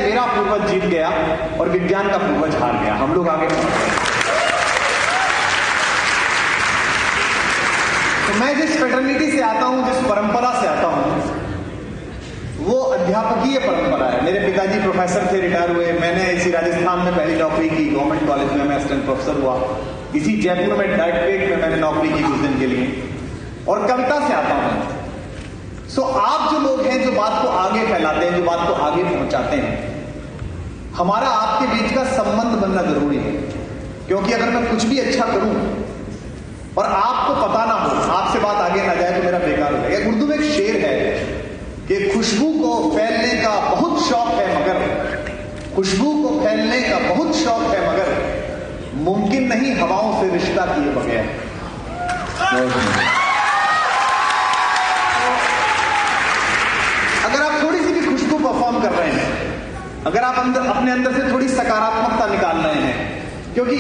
मेरा पूर्वज जीत गया और विज्ञान का पूर्वज हार गया, हम लोग आगे बढ़ गए। तो मैं जिस फ्रेटर्निटी से आता हूं, जिस परंपरा से आता हूं, वो अध्यापकीय परंपरा है। मेरे पिताजी प्रोफेसर थे, रिटायर हुए। मैंने इसी राजस्थान में पहली नौकरी की, गवर्नमेंट कॉलेज में मैं असिस्टेंट प्रोफेसर हुआ। इसी जयपुर में डायरेक्टरेट में मैंने नौकरी की कुछ दिन के लिए, और कविता से आता हूं। सो आप जो लोग हैं जो बात को आगे फैलाते हैं, जो बात को आगे पहुंचाते हैं, हमारा आपके बीच का संबंध बनना जरूरी है। क्योंकि अगर मैं कुछ भी अच्छा करूं और आपको पता ना हो, आपसे बात आगे ना जाए, तो मेरा बेकार हो जाएगा। उर्दू में एक शेर है कि खुशबू को फैलने का बहुत शौक है, मगर खुशबू को फैलने का बहुत शौक है, मगर मुमकिन नहीं हवाओं से रिश्ता किए बगैर। अगर आप थोड़ी सी भी खुशबू परफॉर्म कर रहे हैं, अगर आप अपने अंदर से थोड़ी सकारात्मकता निकाल रहे हैं, क्योंकि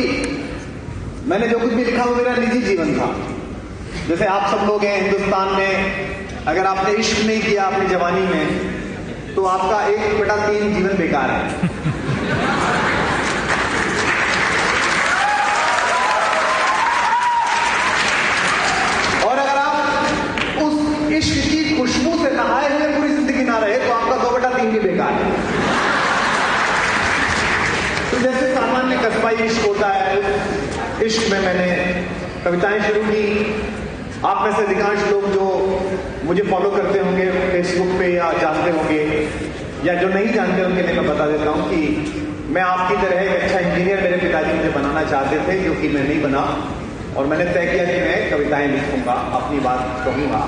मैंने जो कुछ भी लिखा वो मेरा निजी जीवन था। जैसे आप सब लोग हैं हिंदुस्तान में, अगर आपने इश्क नहीं किया अपनी जवानी में, तो आपका 1/3 जीवन बेकार है। और अगर आप उस इश्क की खुशबू से नहाए हुए पूरी जिंदगी ना रहे, तो आपका 2/3 भी बेकार है। तो जैसे सामान्य कस्बाई इश्क होता है, इश्क में मैंने कविताएं शुरू की। आप में से अधिकांश लोग जो मुझे फॉलो करते होंगे फेसबुक पे या जानते होंगे, या जो नहीं जानते उनके लिए मैं बता देता हूं कि मैं आपकी तरह एक अच्छा इंजीनियर मेरे पिताजी मुझे बनाना चाहते थे, जो कि मैं नहीं बना। और मैंने तय किया कि मैं कविताएं लिखूंगा, अपनी बात कहूंगा।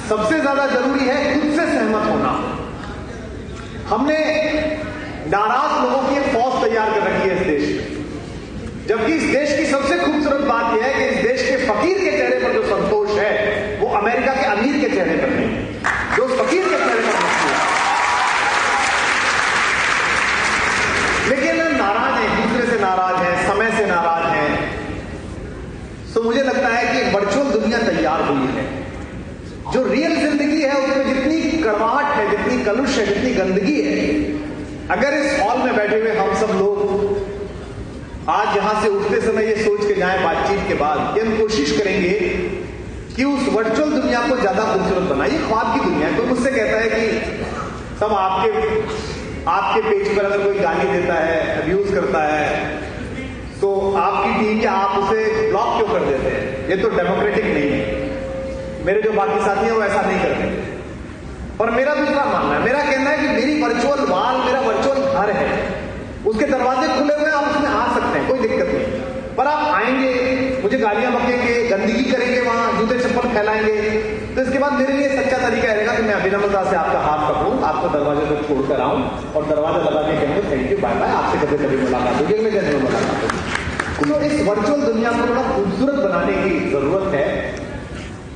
सबसे ज्यादा जरूरी है खुद से सहमत होना। हमने नाराज लोगों की एक फौज तैयार कर रखी है इस देश में, जबकि इस देश की सबसे खूबसूरत बात यह है कि इस देश के फकीर के चेहरे पर जो संतोष है वो अमेरिका के अमीर के चेहरे पर नहीं, जो फकीर के चेहरे पर नहीं है। लेकिन नाराज हैं, दूसरे से नाराज हैं, समय से नाराज हैं। तो मुझे लगता है कि वर्चुअल दुनिया तैयार हुई है। जो रियल जिंदगी है उसमें जितनी कड़वाहट है, जितनी कलुष है, जितनी गंदगी है, अगर इस हॉल में बैठे हुए हम सब लोग आज यहां से उठते समय ये सोच के जाएं बातचीत के बाद कि हम कोशिश करेंगे कि उस वर्चुअल दुनिया को ज्यादा खूबसूरत बनाइए। ख्वाब की दुनिया है। तो मुझसे कहता है कि सब आपके पेज पर अगर कोई गाली देता है, अब्यूज करता है, तो आपकी टीम या आप उसे ब्लॉक क्यों कर देते हैं? ये तो डेमोक्रेटिक नहीं है। मेरे जो बाकी साथी हैं वो ऐसा नहीं करते। और मेरा दूसरा मानना है, मेरा कहना है कि मेरी वर्चुअल वाल, मेरा वर्चुअल घर है, उसके दरवाजे खुले हुए, आप उसमें आ सकते हैं, कोई दिक्कत नहीं। पर आप आएंगे, मुझे गालियां बकेंगे, गंदगी करेंगे, वहां जूते चप्पल फैलाएंगे, तो इसके बाद मेरे लिए सच्चा तरीका रहेगा कि मैं अभिनम्रता से आपका हाथ पकड़ूं, आपको दरवाजे तक छोड़कर आऊं और दरवाजा लगा के कहूंगा थैंक यू, बाय बाय, आपसे कभी कभी मुलाकात होगी, अगले दिन मुलाकात होगी। तो इस वर्चुअल दुनिया को थोड़ा खूबसूरत बनाने की जरूरत है।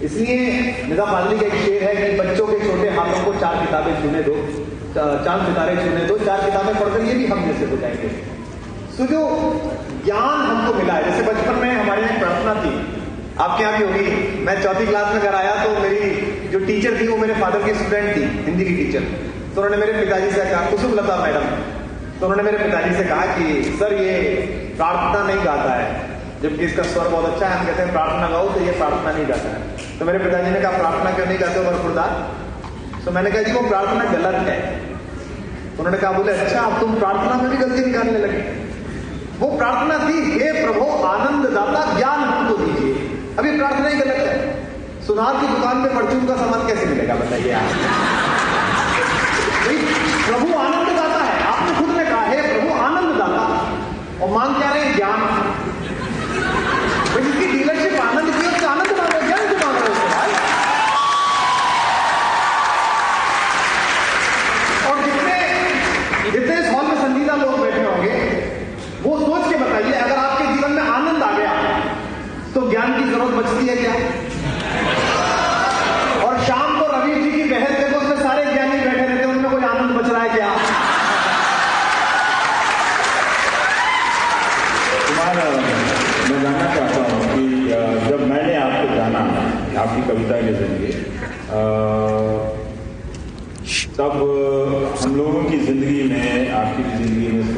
इसलिए निजाम फाजली का एक शेर है कि बच्चों के छोटे हाथों को 4 किताबें छूने दो, 4 सितारे छूने दो, 4 किताबें पढ़कर ये भी हम जैसे हो जाएंगे। तो जो ज्ञान हमको मिला है, जैसे बचपन में हमारे यहाँ प्रार्थना थी, आपके यहाँ भी होगी। मैं 4वीं क्लास में घर आया तो मेरी जो टीचर थी वो मेरे फादर की स्टूडेंट थी, हिंदी की टीचर। तो उन्होंने मेरे पिताजी से कहा, कुसुम लता मैडम, तो उन्होंने मेरे पिताजी से कहा कि सर ये प्रार्थना नहीं गाता है, जबकि इसका स्वर बहुत अच्छा है। हम कहते हैं प्रार्थना गाओ, तो ये प्रार्थना नहीं गाता है। तो मेरे पिताजी ने कहा प्रार्थना क्यों नहीं गाते हो बरखुरदार? तो मैंने कहा जी वो प्रार्थना गलत है। उन्होंने कहा बोले अच्छा, अब तुम प्रार्थना में भी गलती निकालने लगे। वो प्रार्थना थी, हे प्रभु आनंद दाता ज्ञान हमको दीजिए। अभी प्रार्थना ही गलत है। सुनार की दुकान में परचून का सामान कैसे मिलेगा बताइए आप? प्रभु आनंद दाता है, आपने खुद ने कहा है प्रभु आनंद दाता, और मांग क्या रहे हैं? ज्ञान। जिसकी डीलरशिप आनंद की, उससे आनंद मांगो, ज्ञान से मांग रहे हो भाई। और जितने इस हॉल में संजीदा लोग बैठे होंगे वो सोच के बताइए, अगर आपके जीवन में आनंद आ गया तो ज्ञान की जरूरत बचती है क्या? और शाम को रवि जी की बहस देखो, उसमें सारे ज्ञानी बैठे रहते हैं, उनमें कोई आनंद बच रहा है क्या? मैं जानना चाहता हूँ कि जब मैंने आपको जाना, आपकी कविता के जरिए, तब हम लोगों की जिंदगी में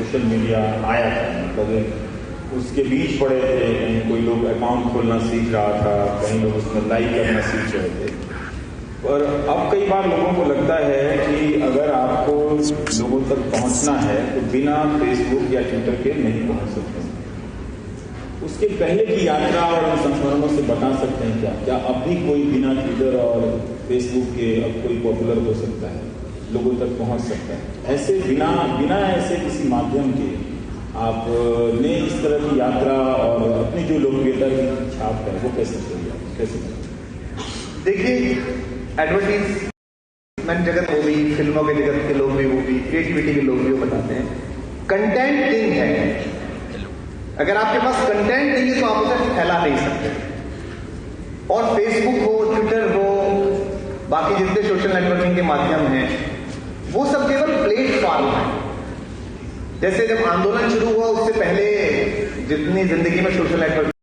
सोशल मीडिया आया था, मतलब उसके बीच पड़े थे, कहीं कोई लोग अकाउंट खोलना सीख रहा था, कहीं लोग उसमें लाइक करना सीख रहे थे। और अब कई बार लोगों को लगता है कि अगर आपको लोगों तक पहुंचना है तो बिना फेसबुक या ट्विटर के नहीं पहुंच सकते। उसके पहले की यात्रा और उन संस्मरणों से बता सकते हैं क्या अब भी कोई बिना ट्विटर और फेसबुक के अब कोई पॉपुलर हो सकता है, लोगों तक पहुंच सकता है? ऐसे बिना ऐसे किसी माध्यम के आपने इस तरह की यात्रा और अपनी जो लोकप्रियता की छाप है वो कैसे चली, कैसे? देखिए, एडवर्टीजमेंट जगत वो भी, फिल्मों के जगत के लोग भी, वो भी, क्रिएटिविटी के लोग भी वो बताते हैं कंटेंट किंग है। अगर आपके पास कंटेंट नहीं है तो आप उसे फैला नहीं सकते। और फेसबुक हो, ट्विटर हो, बाकी जितने सोशल नेटवर्किंग के माध्यम हैं, वो सब केवल प्लेटफॉर्म है। जैसे जब आंदोलन शुरू हुआ उससे पहले जितनी जिंदगी में सोशल नेटवर्क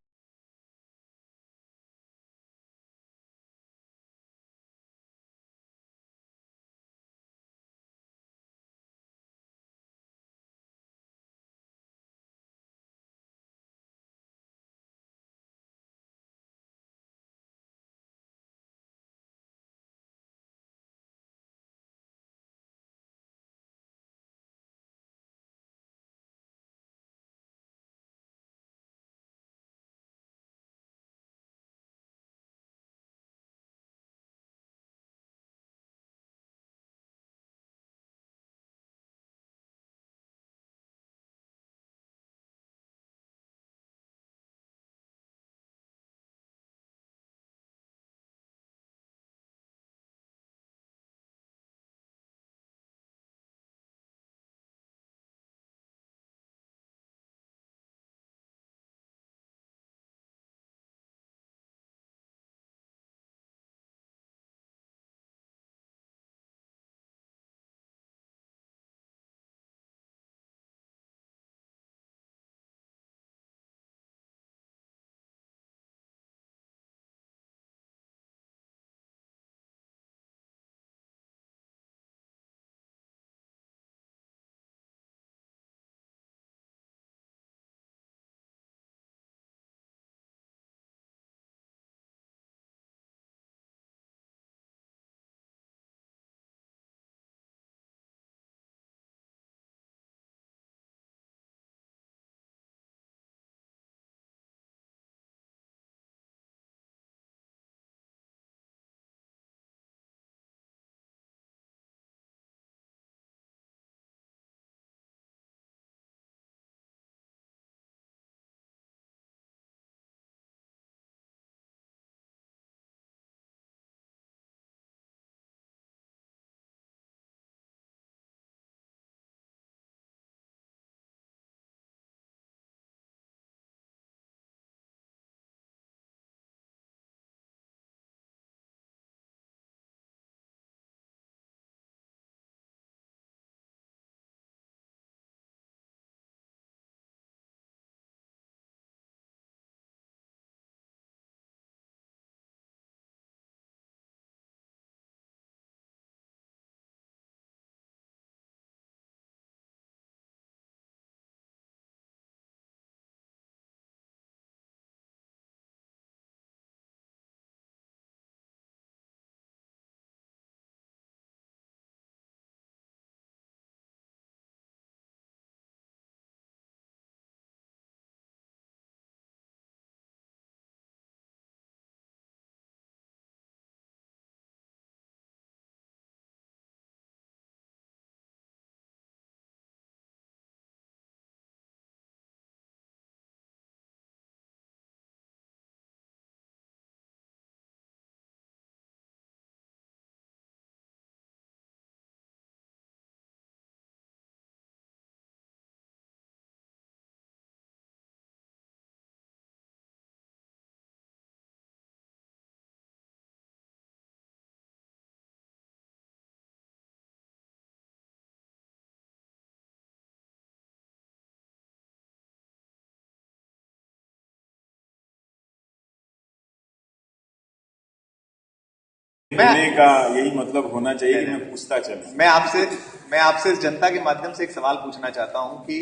होने का यही मतलब होना चाहिए कि मैं पूछता चलूं। मैं आपसे इस जनता के माध्यम से एक सवाल पूछना चाहता हूं कि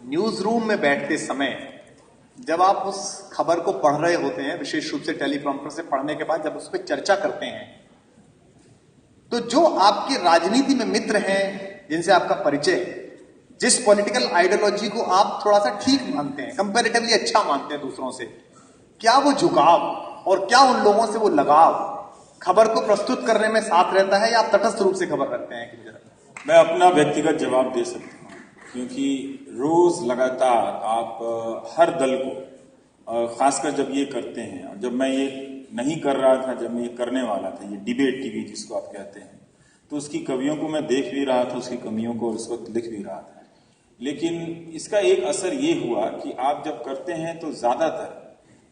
न्यूज रूम में बैठते समय जब आप उस खबर को पढ़ रहे होते हैं, विशेष रूप से टेलीप्रॉम्प्टर से पढ़ने के बाद जब उस पर चर्चा करते हैं, तो जो आपके राजनीति में मित्र हैं जिनसे आपका परिचय, जिस पॉलिटिकल आइडियोलॉजी को आप थोड़ा सा ठीक मानते हैं, कंपैरेटिवली अच्छा मानते हैं दूसरों से, क्या वो झुकाव और क्या उन लोगों से वो लगाव खबर को प्रस्तुत करने में साथ रहता है, या आप तटस्थ रूप से खबर रखते हैं? कि मैं अपना व्यक्तिगत जवाब दे सकता हूँ, क्योंकि रोज लगातार आप हर दल को, खासकर जब ये करते हैं, और जब मैं ये नहीं कर रहा था, जब मैं ये करने वाला था, ये डिबेट टीवी जिसको आप कहते हैं, तो उसकी कवियों को मैं देख भी रहा था, उसकी कमियों को उस वक्त लिख भी रहा था। लेकिन इसका एक असर ये हुआ कि आप जब करते हैं तो ज्यादातर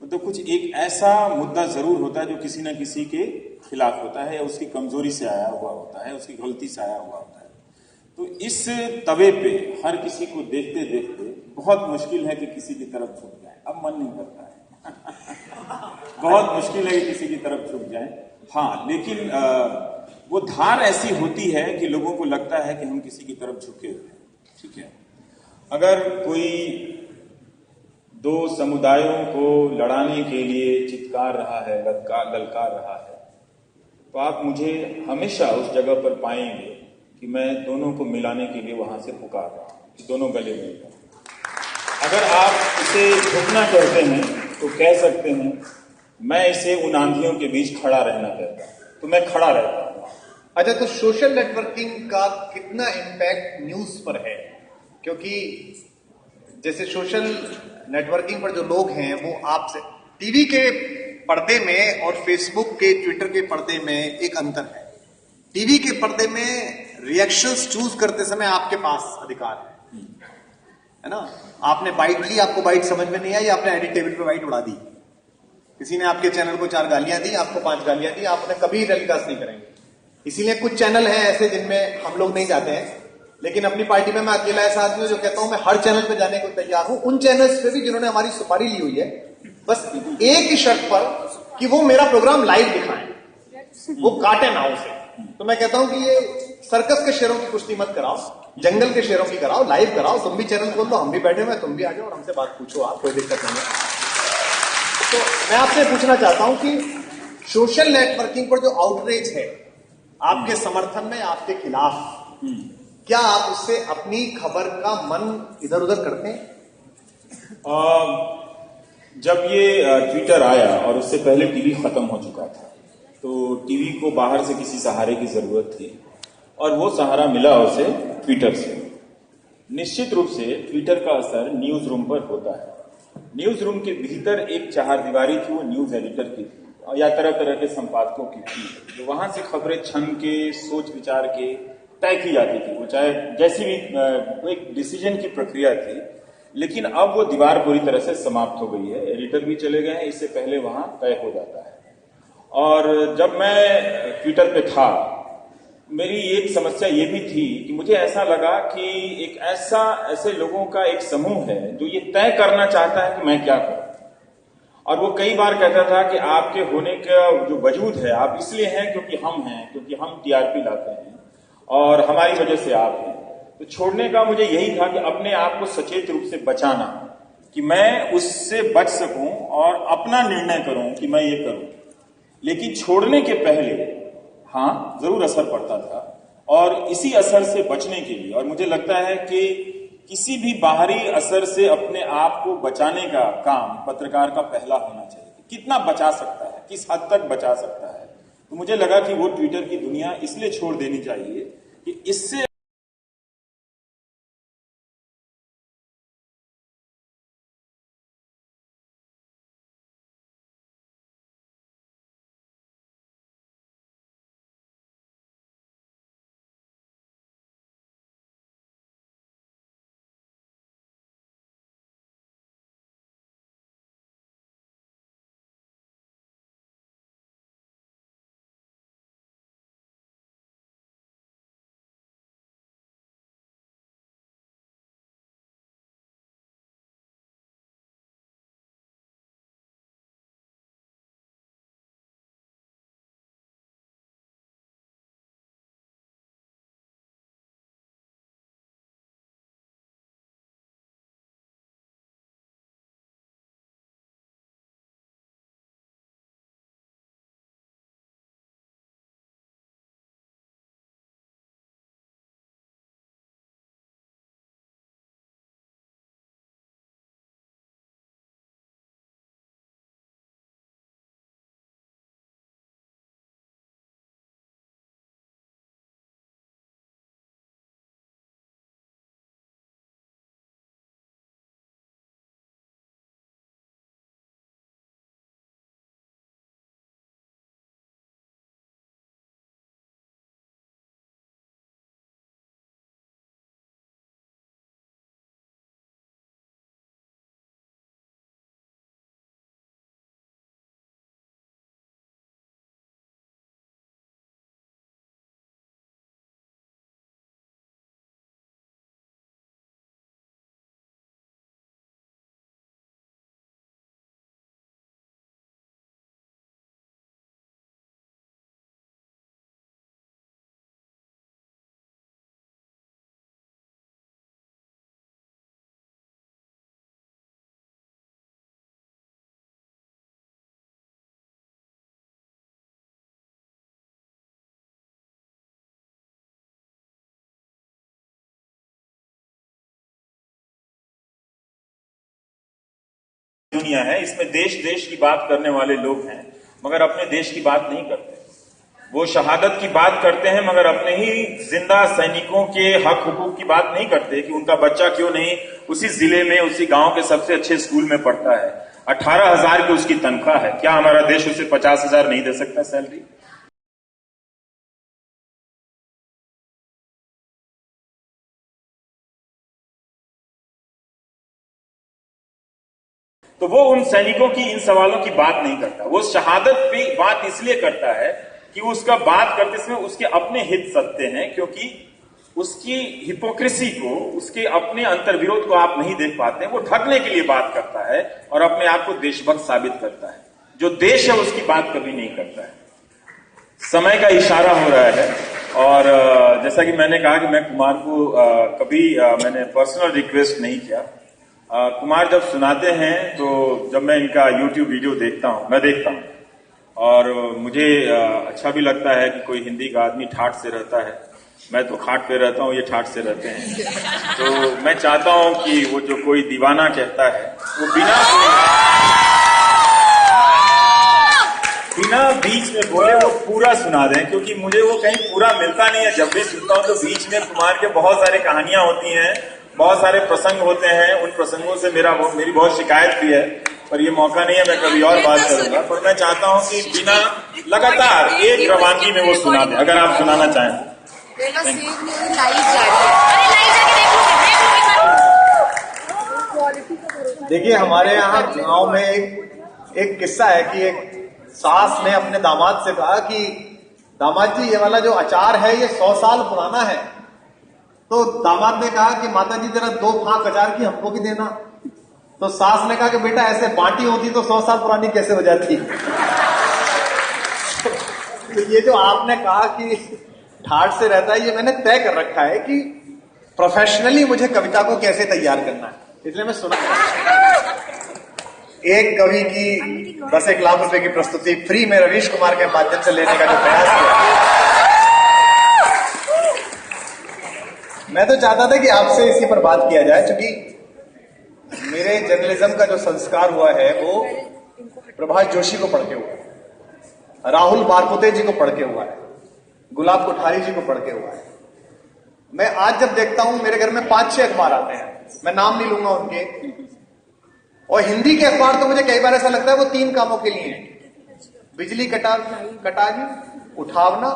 तो कुछ एक ऐसा मुद्दा जरूर होता है जो किसी न किसी के खिलाफ होता है, या उसकी कमजोरी से आया हुआ होता है, उसकी गलती से आया हुआ होता है। तो इस तवे पे हर किसी को देखते देखते बहुत मुश्किल है कि किसी की तरफ झुक जाए। अब मन नहीं करता है बहुत मुश्किल है कि किसी की तरफ झुक जाए। हाँ, लेकिन वो धार ऐसी होती है कि लोगों को लगता है कि हम किसी की तरफ झुके हुए हैं। ठीक है, अगर कोई दो समुदायों को लड़ाने के लिए चित्कार रहा है, ललकार रहा है, तो आप मुझे हमेशा उस जगह पर पाएंगे कि मैं दोनों को मिलाने के लिए वहां से पुकार रहा हूं कि दोनों गले मिल जाएं। अगर आप इसे झुकना कहते हैं तो कह सकते हैं, मैं इसे उन आंधियों के बीच खड़ा रहना कहता हूं, तो मैं खड़ा रहता हूं। अच्छा, तो सोशल नेटवर्किंग का कितना इम्पैक्ट न्यूज पर है? क्योंकि जैसे सोशल नेटवर्किंग पर जो लोग हैं वो आपसे, टीवी के पर्दे में और फेसबुक के, ट्विटर के पर्दे में एक अंतर है। टीवी के पर्दे में रिएक्शंस चूज करते समय आपके पास अधिकार है ना। आपने बाइट ली, आपको बाइट समझ में नहीं आई, आपने एडिट टेबल पे बाइट उड़ा दी। किसी ने आपके चैनल को 4 गालियां दी, आपको 5 गालियां दी, आपने कभी टेलीकास्ट नहीं करेंगे। इसीलिए कुछ चैनल हैं ऐसे जिनमें हम लोग नहीं जाते हैं, लेकिन अपनी पार्टी में मैं अकेला ऐसा आदमी जो कहता हूं मैं हर चैनल पे जाने को तैयार हूं, उन चैनल्स पे भी जिन्होंने हमारी सुपारी ली हुई है, बस एक ही शर्त पर कि वो मेरा प्रोग्राम लाइव दिखाएं, वो काटे ना उसे। तो मैं कहता हूं कि ये सर्कस के शेरों की कुश्ती मत कराओ, जंगल के शेरों की कराओ, लाइव कराओ। तुम भी चैनल खोल लो, हम भी बैठे हुए, तुम भी आ जाओ और हमसे बात पूछो, आप, कोई दिक्कत नहीं है। तो मैं आपसे पूछना चाहता हूं कि सोशल नेटवर्किंग पर जो आउटरीच है आपके समर्थन में, आपके खिलाफ, क्या आप उससे अपनी खबर का मन इधर उधर करते हैं? जब ये ट्विटर आया और उससे पहले टीवी खत्म हो चुका था, तो टीवी को बाहर से किसी सहारे की जरूरत थी, और वो सहारा मिला उसे ट्विटर से। निश्चित रूप से ट्विटर का असर न्यूज रूम पर होता है। न्यूज रूम के भीतर एक चारदीवारी थी, वो न्यूज एडिटर की थी या तरह तरह के संपादकों की थी, जो वहां से खबरें छन के, सोच विचार के तय की जाती थी। वो चाहे जैसी भी वो एक डिसीजन की प्रक्रिया थी। लेकिन अब वो दीवार पूरी तरह से समाप्त हो गई है, एडिटर भी चले गए हैं, इससे पहले वहां तय हो जाता है। और जब मैं ट्विटर पे था, मेरी एक समस्या ये भी थी कि मुझे ऐसा लगा कि एक ऐसे लोगों का एक समूह है जो ये तय करना चाहता है कि मैं क्या करूं। और वो कई बार कहता था कि आपके होने का जो वजूद है, आप इसलिए हैं क्योंकि हम हैं, क्योंकि हम टीआरपी लाते हैं और हमारी वजह से आप हैं। तो छोड़ने का मुझे यही था कि अपने आप को सचेत रूप से बचाना, कि मैं उससे बच सकूं और अपना निर्णय करूं कि मैं ये करूं। लेकिन छोड़ने के पहले हाँ जरूर असर पड़ता था, और इसी असर से बचने के लिए, और मुझे लगता है कि किसी भी बाहरी असर से अपने आप को बचाने का काम पत्रकार का पहला होना चाहिए। कितना बचा सकता है, किस हद तक बचा सकता है। तो मुझे लगा कि वो ट्विटर की दुनिया इसलिए छोड़ देनी चाहिए कि इससे दुनिया है, इसमें देश देश की बात करने वाले लोग हैं मगर अपने देश की बात नहीं करते। वो शहादत की बात करते हैं मगर अपने ही जिंदा सैनिकों के हक हुकूक की बात नहीं करते कि उनका बच्चा क्यों नहीं उसी जिले में, उसी गांव के सबसे अच्छे स्कूल में पढ़ता है। 18,000 की उसकी तनख्वाह है, क्या हमारा देश उसे 50,000 नहीं दे सकता सैलरी? तो वो उन सैनिकों की इन सवालों की बात नहीं करता। वो शहादत पे बात इसलिए करता है कि उसका बात करते समय उसके अपने हित सत्य हैं, क्योंकि उसकी हिपोक्रेसी को, उसके अपने अंतर्विरोध को आप नहीं देख पाते। वो ढकने के लिए बात करता है और अपने आप को देशभक्त साबित करता है। जो देश है उसकी बात कभी नहीं करता है। समय का इशारा हो रहा है और जैसा कि मैंने कहा कि मैं कुमार को कभी मैंने पर्सनल रिक्वेस्ट नहीं किया। कुमार जब सुनाते हैं तो जब मैं इनका YouTube वीडियो देखता हूं, मैं देखता हूं और मुझे अच्छा भी लगता है कि कोई हिंदी का आदमी ठाठ से रहता है। मैं तो खाट पे रहता हूं, ये ठाठ से रहते हैं। तो मैं चाहता हूं कि वो जो कोई दीवाना कहता है वो बिना बीच में बोले वो पूरा सुना दें, क्योंकि मुझे वो कहीं पूरा मिलता नहीं है। जब भी सुनता हूं तो बीच में कुमार के बहुत सारी कहानियां होती हैं, बहुत सारे प्रसंग होते हैं। उन प्रसंगों से मेरी बहुत शिकायत भी है, पर ये मौका नहीं है, मैं कभी और बात करूंगा। पर मैं चाहता हूं कि बिना लगातार एक रवानगी में वो सुना दें, अगर आप सुनाना चाहें। देखिए, हमारे यहाँ गांव में एक किस्सा है कि एक सास ने अपने दामाद से कहा कि दामाद जी, ये वाला जो अचार है ये 100 साल पुराना है। तो दामाद ने कहा कि माता जी जरा 2 फांक अचार की हमको भी देना। तो सास ने कहा कि बेटा ऐसे बांटी होती तो 100 साल पुरानी कैसे हो जाती। तो ये जो आपने कहा कि ठाठ से रहता है, ये मैंने तय कर रखा है कि प्रोफेशनली मुझे कविता को कैसे तैयार करना है, इसलिए मैं सुना। एक कवि की 10 लाख रुपए की प्रस्तुति फ्री में रवीश कुमार के माध्यम से लेने का जो प्रयास किया, मैं तो चाहता था कि आपसे इसी पर बात किया जाए, क्योंकि मेरे जर्नलिज्म का जो संस्कार हुआ है वो प्रभाष जोशी को पढ़ के हुआ है, राहुल बारपुते जी को पढ़ के हुआ है, गुलाब कोठारी जी को पढ़ के हुआ है। मैं आज जब देखता हूं मेरे घर में 5-6 अखबार आते हैं, मैं नाम नहीं लूंगा उनके, और हिंदी के अखबार तो मुझे कई बार ऐसा लगता है वो 3 कामों के लिए हैं: बिजली कटागी, उठावना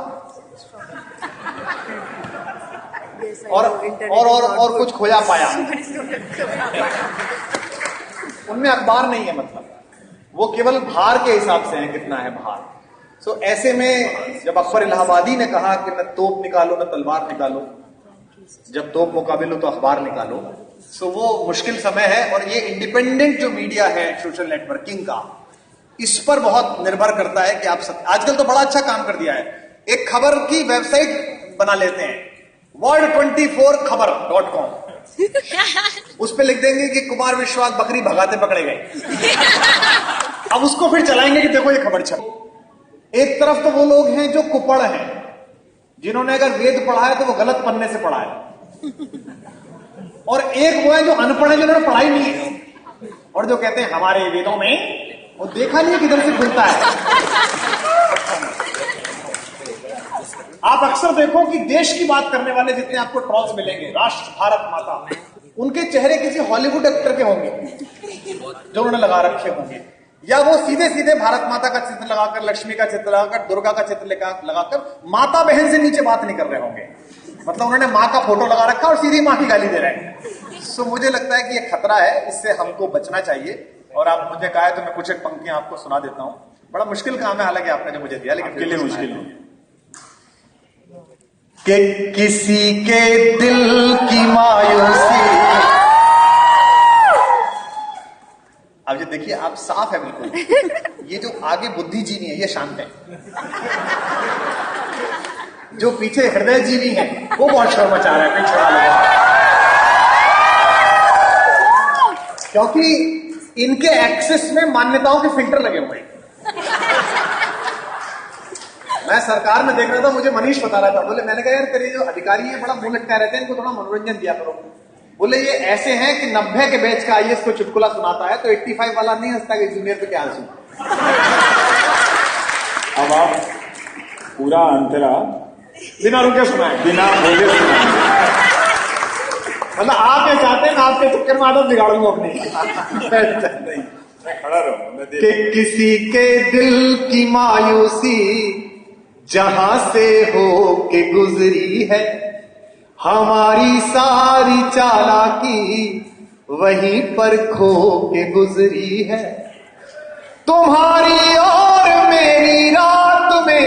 और कुछ खोया पाया। उनमें अखबार नहीं है, मतलब वो केवल भार के हिसाब से है, कितना है भार। सो ऐसे में जब अकबर इलाहाबादी ने कहा कि न तोप निकालो न तलवार निकालो, जब तोप मुकाबिल हो तो अखबार निकालो, सो वो मुश्किल समय है। और ये इंडिपेंडेंट जो मीडिया है सोशल नेटवर्किंग का, इस पर बहुत निर्भर करता है कि आप सब आजकल तो बड़ा अच्छा काम कर दिया है। एक खबर की वेबसाइट बना लेते हैं, world24खबर.com, उस पे लिख देंगे कि कुमार विश्वास बकरी भगाते पकड़े गए। अब उसको फिर चलाएंगे कि देखो ये खबर छप। एक तरफ तो वो लोग हैं जो कुपड़ हैं, जिन्होंने अगर वेद पढ़ा है तो वो गलत पन्ने से पढ़ा है, और एक वो है जो अनपढ़ है, जिन्होंने पढ़ाई नहीं है और जो कहते हैं हमारे वेदों में, वो देखा नहीं किधर से खुलता है। आप अक्सर देखो कि देश की बात करने वाले जितने आपको ट्रॉल्स मिलेंगे, राष्ट्र, भारत माता, उनके चेहरे किसी हॉलीवुड एक्टर के होंगे जो उन्होंने लगा रखे होंगे, या वो सीधे सीधे भारत माता का चित्र लगाकर, लक्ष्मी का चित्र लगाकर, दुर्गा का चित्र लगाकर माता बहन से नीचे बात नहीं कर रहे होंगे। मतलब उन्होंने माँ का फोटो लगा रखा और सीधी माँ की गाली दे रहे हैं। सो मुझे लगता है कि ये खतरा है, इससे हमको बचना चाहिए। और आप मुझे कहा है तो मैं कुछ एक पंक्तियां आपको सुना देता हूं। बड़ा मुश्किल काम है हालांकि आपने जो मुझे दिया, लेकिन के लिए मुश्किल नहीं कि किसी के दिल की मायूसी। अब ये देखिए, आप साफ है बिल्कुल, ये जो आगे बुद्धिजीवी है ये शांत है, जो पीछे हृदय जीवी है वो बहुत शोर मचा रहा है, कोई छुड़ा लगा, क्योंकि इनके एक्सेस में मान्यताओं के फिल्टर लगे हुए हैं। मैं सरकार में देख रहा था, मुझे मनीष बता रहा था, बोले, मैंने कहा यार तेरे जो अधिकारी है बड़ा मुंह लटका रहते हैं, इनको थोड़ा मनोरंजन दिया करो। बोले ये ऐसे हैं कि 90 के बैच का आईएएस को चुटकुला सुनाता है तो 85 वाला नहीं हंसता कि जूनियर पे क्या हंसू। अब आप पूरा अंतरा बिना रुके सुनाए, बिना बोले सुनाएं। मतलब आप ये चाहते हैं ना आपके चक्कर में आदत बिगाड़ूंगा अपनी। नहीं, मैं खड़ा रहूं, कि किसी के दिल की मायूसी जहां से हो के गुजरी है, हमारी सारी चालाकी वहीं पर खो के गुजरी है। तुम्हारी और मेरी रात में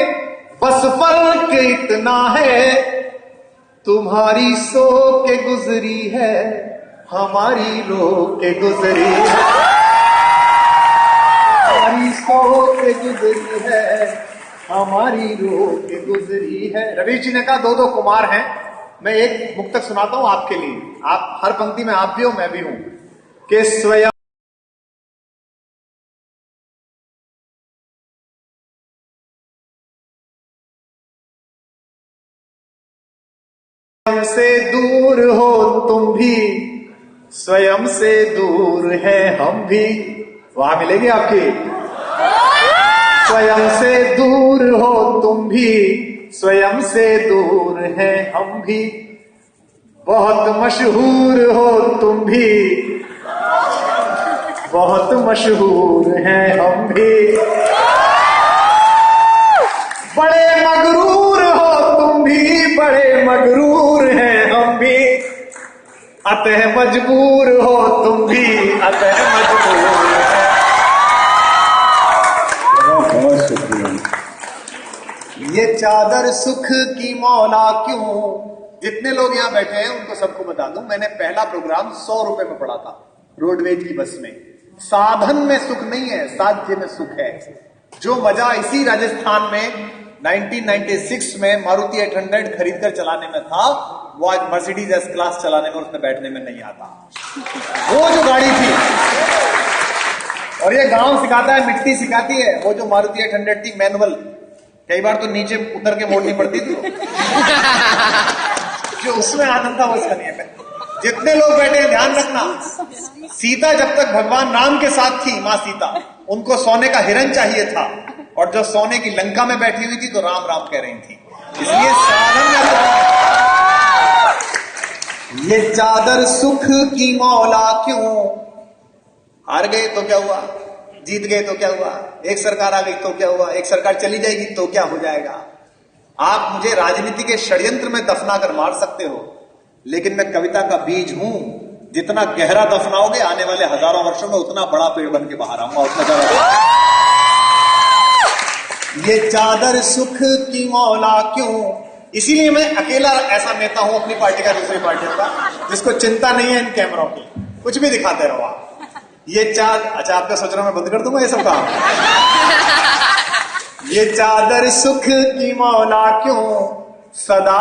बस फर्क इतना है, तुम्हारी सो के गुजरी है, हमारी रो के गुजरी है। हमारी सो के गुजरी है, हमारी रो के गुजरी है। रवि जी ने कहा दो दो कुमार हैं, मैं एक मुक्तक सुनाता हूं आपके लिए। आप हर पंक्ति में आप भी हो मैं भी हूं कि स्वयं से दूर हो तुम भी, स्वयं से दूर है हम भी। वहां मिलेगी आपकी। स्वयं से दूर हो तुम भी, स्वयं से दूर है हम भी। बहुत मशहूर हो तुम भी, बहुत मशहूर हैं हम भी। बड़े मगरूर हो तुम भी, बड़े मगरूर हैं हम भी। अतः मजबूर हो तुम भी, अतः मजबूर है। बहुत शुक्रिया। ये चादर सुख की मौला क्यों। जितने लोग यहां बैठे हैं उनको सबको बता दूं, मैंने पहला प्रोग्राम 100 रुपए में पढ़ा था रोडवेज की बस में। साधन में सुख नहीं है, साध्य में सुख है। जो मजा इसी राजस्थान में 1996 में मारुति 800 खरीदकर चलाने में था, वो आज मर्सिडीज एस क्लास चलाने में उसमें बैठने में नहीं आता। वो जो गाड़ी थी, और ये गांव सिखाता है, मिट्टी सिखाती है। वो जो मारुति 800 थी मैनुअल, कई बार तो नीचे उतर के मोड़नी पड़ती थी। जो उसमें आनंद था वो इसका नहीं है। जितने लोग बैठे हैं ध्यान रखना, सीता जब तक भगवान राम के साथ थी, मां सीता, उनको सोने का हिरन चाहिए था, और जो सोने की लंका में बैठी हुई थी तो राम राम कह रही थी। इसलिए साधन में ये चादर सुख की मौला क्यों। हार गए तो क्या हुआ, जीत गए तो क्या हुआ, एक सरकार आ गई तो क्या हुआ, एक सरकार चली जाएगी तो क्या हो जाएगा। आप मुझे राजनीति के षड्यंत्र में दफना कर मार सकते हो, लेकिन मैं कविता का बीज हूं। जितना गहरा दफनाओगे आने वाले हजारों वर्षों में उतना बड़ा पेड़ बन के बाहर आऊंगा, उतना ज्यादा। ये चादर सुख की मौला क्यों। इसीलिए मैं अकेला ऐसा नेता हूं अपनी पार्टी का, दूसरी पार्टियों का, जिसको चिंता नहीं है इन कैमरों की, कुछ भी दिखाते रहो आप। ये अच्छा आपका सोच रहा मैं बंद कर दूंगा ये सब काम। ये चादर सुख की मौला क्यों सदा